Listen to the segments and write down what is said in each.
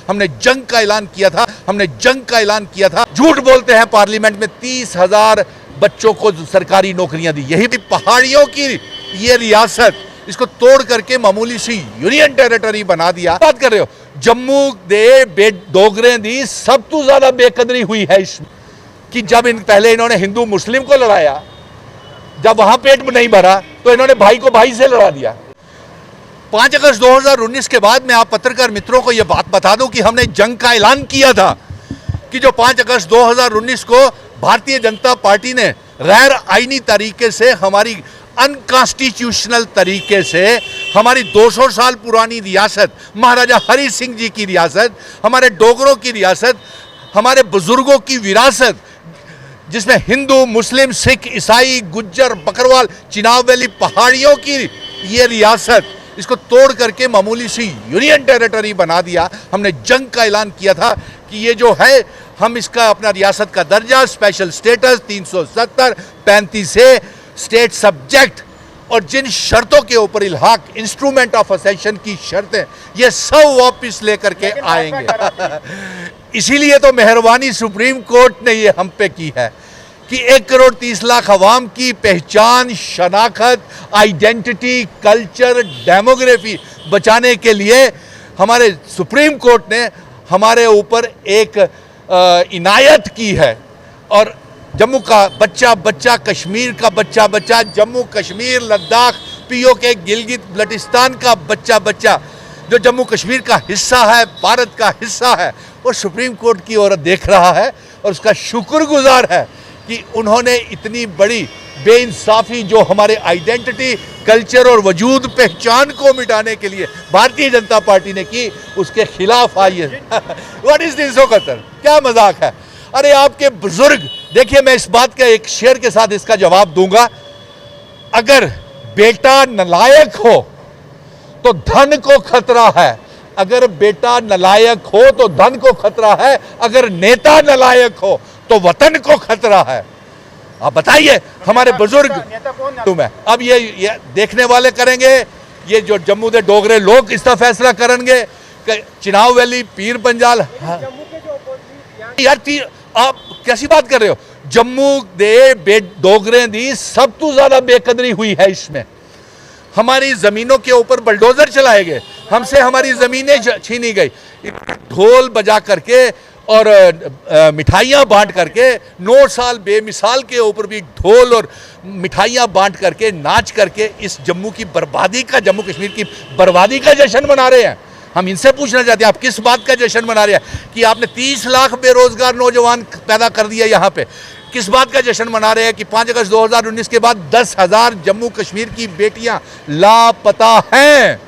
हमने जंग का ऐलान किया था, हमने जंग का ऐलान किया था। झूठ बोलते हैं पार्लियामेंट में 30,000 बच्चों को सरकारी नौकरियां दी। यही भी पहाड़ियों की ये रियासत, इसको तोड़ करके मामूली सी यूनियन टेरिटरी बना दिया। बात कर रहे हो जम्मू दे डोगरे दी, सब तो ज्यादा बेकदरी हुई है इसमें कि जब पहले इन्होंने हिंदू मुस्लिम को लड़ाया, जब वहां पेट में नहीं भरा तो इन्होंने भाई को भाई से लड़ा दिया। 5 अगस्त 2019 के बाद मैं आप पत्रकार मित्रों को यह बात बता दूं कि हमने जंग का ऐलान किया था कि जो 5 अगस्त 2019 को भारतीय जनता पार्टी ने गैर आईनी तरीके से, हमारी अनकॉन्स्टिट्यूशनल तरीके से, हमारी 200 साल पुरानी रियासत, महाराजा हरि सिंह जी की रियासत, हमारे डोगरों की रियासत, हमारे बुजुर्गों की विरासत, जिसमें हिंदू मुस्लिम सिख ईसाई गुज्जर बकरवाल चिनाब वैली पहाड़ियों की ये रियासत, इसको तोड़ करके मामूली सी यूनियन टेरिटरी बना दिया। हमने जंग का ऐलान किया था कि ये जो है, हम इसका अपना रियासत का दर्जा, स्पेशल स्टेटस 370 35 से स्टेट सब्जेक्ट और जिन शर्तों के ऊपर इल्हाक, इंस्ट्रूमेंट ऑफ असेशन की शर्तें, ये सब वापस लेकर के आएंगे। इसीलिए तो मेहरबानी सुप्रीम कोर्ट ने ये हम पे की है कि 1,30,00,000 अवाम की पहचान, शनाख्त, आइडेंटिटी, कल्चर, डेमोग्राफी बचाने के लिए हमारे सुप्रीम कोर्ट ने हमारे ऊपर एक इनायत की है। और जम्मू का बच्चा बच्चा, कश्मीर का बच्चा बच्चा, जम्मू कश्मीर लद्दाख पीओके गिलगित बल्टिस्तान का बच्चा बच्चा जो जम्मू कश्मीर का हिस्सा है, भारत का हिस्सा है, वो सुप्रीम कोर्ट की ओर देख रहा है और उसका शुक्रगुजार है कि उन्होंने इतनी बड़ी बेइंसाफी जो हमारे आइडेंटिटी, कल्चर और वजूद, पहचान को मिटाने के लिए भारतीय जनता पार्टी ने की, उसके खिलाफ आई है। व्हाट इज दिस कतर, क्या मजाक है? अरे आपके बुजुर्ग, देखिए मैं इस बात के एक शेर के साथ इसका जवाब दूंगा। अगर बेटा नालायक हो तो धन को खतरा है, अगर बेटा नालायक हो तो धन को खतरा है, अगर नेता नालायक हो तो वतन को खतरा है। आप बताइए हमारे बुजुर्ग तुम्हें अब ये देखने वाले करेंगे, ये जो जम्मू के डोगरे लोग इसका फैसला करेंगे। चिनाब वैली, पीर पंजाल, यार आप कैसी बात कर रहे हो? जम्मू दे डोगरे दी, सब तो ज्यादा बेकदरी हुई है इसमें। हमारी जमीनों के ऊपर बलडोजर चलाए गए, हमसे हमारी जमीनें छीनी गई, ढोल बजा करके और मिठाइयाँ बांट करके, 9 साल बेमिसाल के ऊपर भी ढोल और मिठाइयाँ बांट करके, नाच करके इस जम्मू की बर्बादी का, जम्मू कश्मीर की बर्बादी का जश्न मना रहे हैं। हम इनसे पूछना चाहते हैं आप किस बात का जश्न मना रहे हैं कि आपने 30 लाख बेरोजगार नौजवान पैदा कर दिया यहाँ पे? किस बात का जश्न मना रहे हैं कि 5 अगस्त 2019 के बाद 10,000 जम्मू कश्मीर की बेटियां लापता हैं?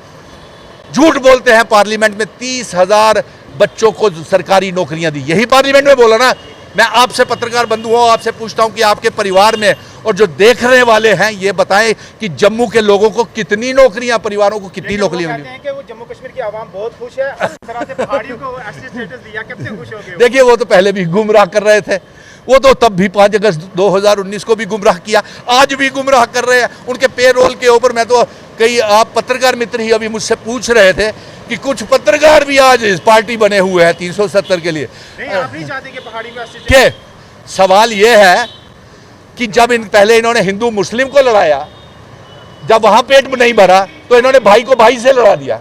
झूठ बोलते हैं पार्लियामेंट में 30,000 बच्चों को सरकारी नौकरियां दी। यही पार्लियामेंट में बोला ना। मैं आपसे पत्रकार बंधु हूं, आपसे पूछता हूं कि आपके परिवार में और जो देखने वाले हैं ये बताएं कि जम्मू के लोगों को कितनी नौकरियां, परिवारों को कितनी नौकरियां मिली? कि वो जम्मू कश्मीर की आवाम बहुत खुश है, इस तरह से पहाड़ियों को ऐसे स्टेटस दिया, कितने खुश हो गए? देखिए वो तो पहले भी गुमराह कर रहे थे, वो तो तब भी 5 अगस्त 2019 को भी गुमराह किया, आज भी गुमराह कर रहे हैं। उनके पेरोल के ऊपर मैं तो कई आप पत्रकार मित्र ही अभी मुझसे पूछ रहे थे कि कुछ पत्रकार भी आज इस पार्टी बने हुए हैं 370 के लिए। नहीं, आप नहीं चाहते कि पहाड़ी में के सवाल ये है कि जब पहले इन्होंने हिंदू मुस्लिम को लड़ाया, जब वहां पेट में नहीं भरा तो इन्होंने भाई को भाई से लड़ा दिया।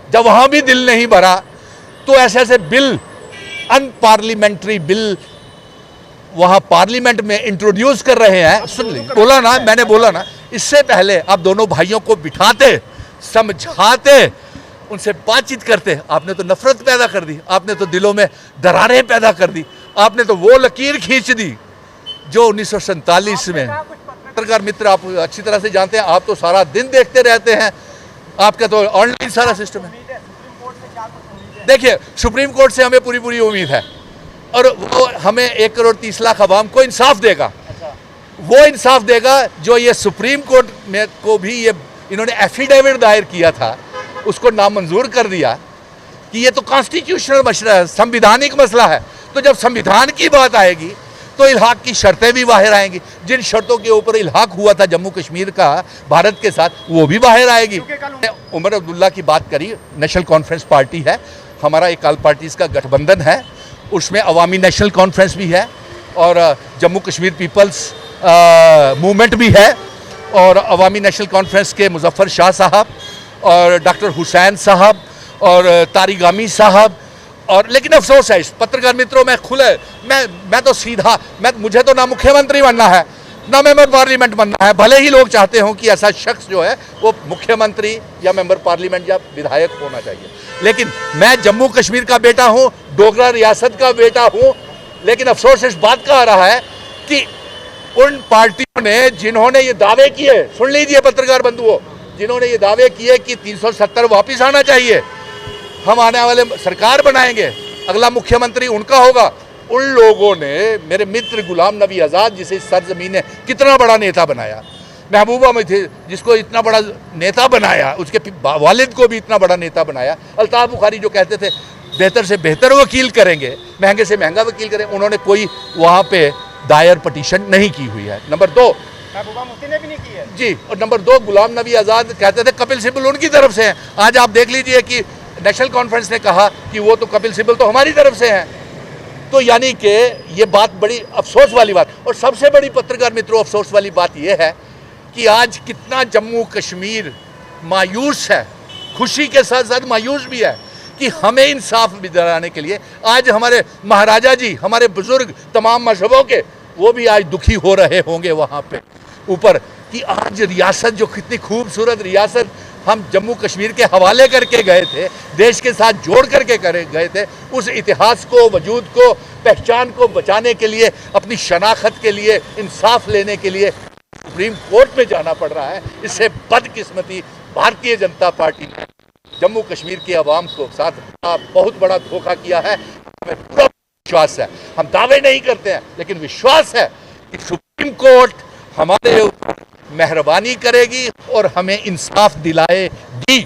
जब वहां भी दिल नहीं भरा तो ऐसे ऐसे बिल, अनपार्लियामेंट्री बिल वहां पार्लियामेंट में इंट्रोड्यूस कर रहे हैं। सुन लीजिए, बोला ना, मैंने बोला ना, इससे पहले आप दोनों भाइयों को बिठाते, समझाते, उनसे बातचीत करते, आपने तो नफरत पैदा कर दी, आपने तो दिलों में दरारें पैदा कर दी, आपने तो वो लकीर खींच दी जो 1947 में। पत्रकार मित्र आप अच्छी तरह से जानते हैं, आप तो सारा दिन देखते रहते हैं, आपका तो ऑनलाइन सारा सिस्टम है। देखिए सुप्रीम कोर्ट से हमें पूरी पूरी उम्मीद है और वो हमें 1,30,00,000 अवाम को इंसाफ देगा। वो इंसाफ देगा जो ये सुप्रीम कोर्ट में को भी ये इन्होंने एफिडेविट दायर किया था, उसको नामंजूर कर दिया कि ये तो कॉन्स्टिट्यूशनल मसला है, संविधानिक मसला है। तो जब संविधान की बात आएगी तो इल्हाक की शर्तें भी बाहर आएंगी। जिन शर्तों के ऊपर इल्हाक हुआ था जम्मू कश्मीर का भारत के साथ, वो भी बाहर आएगी। उमर अब्दुल्ला की बात करी, नेशनल कॉन्फ्रेंस पार्टी है, हमारा एक ऑल पार्टीज़ का गठबंधन है, उसमें अवामी नेशनल कॉन्फ्रेंस भी है और जम्मू कश्मीर पीपल्स मूवमेंट भी है और अवामी नेशनल कॉन्फ्रेंस के मुजफ्फर शाह साहब और डॉक्टर हुसैन साहब और तारिगामी साहब। और लेकिन अफसोस है इस पत्रकार मित्रों में खुले मैं तो सीधा मुझे तो ना मुख्यमंत्री बनना है ना मेंबर पार्लियामेंट बनना है, भले ही लोग चाहते हों कि ऐसा शख्स जो है वो मुख्यमंत्री या मेंबर पार्लियामेंट या विधायक होना चाहिए, लेकिन मैं जम्मू कश्मीर का बेटा हूं, डोगरा रियासत का बेटा हूं। लेकिन अफसोस इस बात का आ रहा है कि उन पार्टियों ने जिन्होंने ये दावे किए, सुन लीजिए पत्रकार बंधुओं, जिन्होंने ये दावे किए कि 370 वापिस आना चाहिए, हम आने वाले सरकार बनाएंगे, अगला मुख्यमंत्री उनका होगा, उन लोगों ने मेरे मित्र गुलाम नबी आज़ाद जिसे इस सरजमीन ने कितना बड़ा नेता बनाया, महबूबा में थे जिसको इतना बड़ा नेता बनाया, उसके वालिद को भी इतना बड़ा नेता बनाया, अल्ताफ़ बुखारी जो कहते थे बेहतर से बेहतर वकील करेंगे, महंगे से महंगा वकील करेंगे, उन्होंने कोई वहाँ पे दायर पटिशन नहीं की हुई है। नंबर 2 महबूबा मुफ्ती ने भी नहीं की है जी, और नंबर 2 गुलाम नबी आज़ाद कहते थे कपिल सिब्बल उनकी तरफ से हैं। आज आप देख लीजिए कि नेशनल कॉन्फ्रेंस ने कहा कि वो तो कपिल सिब्बल तो हमारी तरफ से हैं। तो यानी कि ये बात बड़ी अफसोस वाली बात, और सबसे बड़ी पत्रकार मित्रों अफसोस वाली बात ये है कि आज कितना जम्मू कश्मीर मायूस है, खुशी के साथ साथ मायूस भी है कि हमें इंसाफ दिलाने के लिए आज हमारे महाराजा जी, हमारे बुजुर्ग तमाम मजहबों के, वो भी आज दुखी हो रहे होंगे वहाँ पे ऊपर कि आज रियासत जो कितनी खूबसूरत रियासत हम जम्मू कश्मीर के हवाले करके गए थे, देश के साथ जोड़ करके गए थे, उस इतिहास को, वजूद को, पहचान को बचाने के लिए, अपनी शनाख्त के लिए, इंसाफ लेने के लिए सुप्रीम कोर्ट में जाना पड़ रहा है। इससे बदकिस्मती भारतीय जनता पार्टी ने जम्मू कश्मीर के अवाम को साथ बहुत बड़ा धोखा किया है। हमें पूरा विश्वास है, हम दावे नहीं करते हैं, लेकिन विश्वास है कि सुप्रीम कोर्ट हमारे ऊपर मेहरबानी करेगी और हमें इंसाफ दिलाएगी।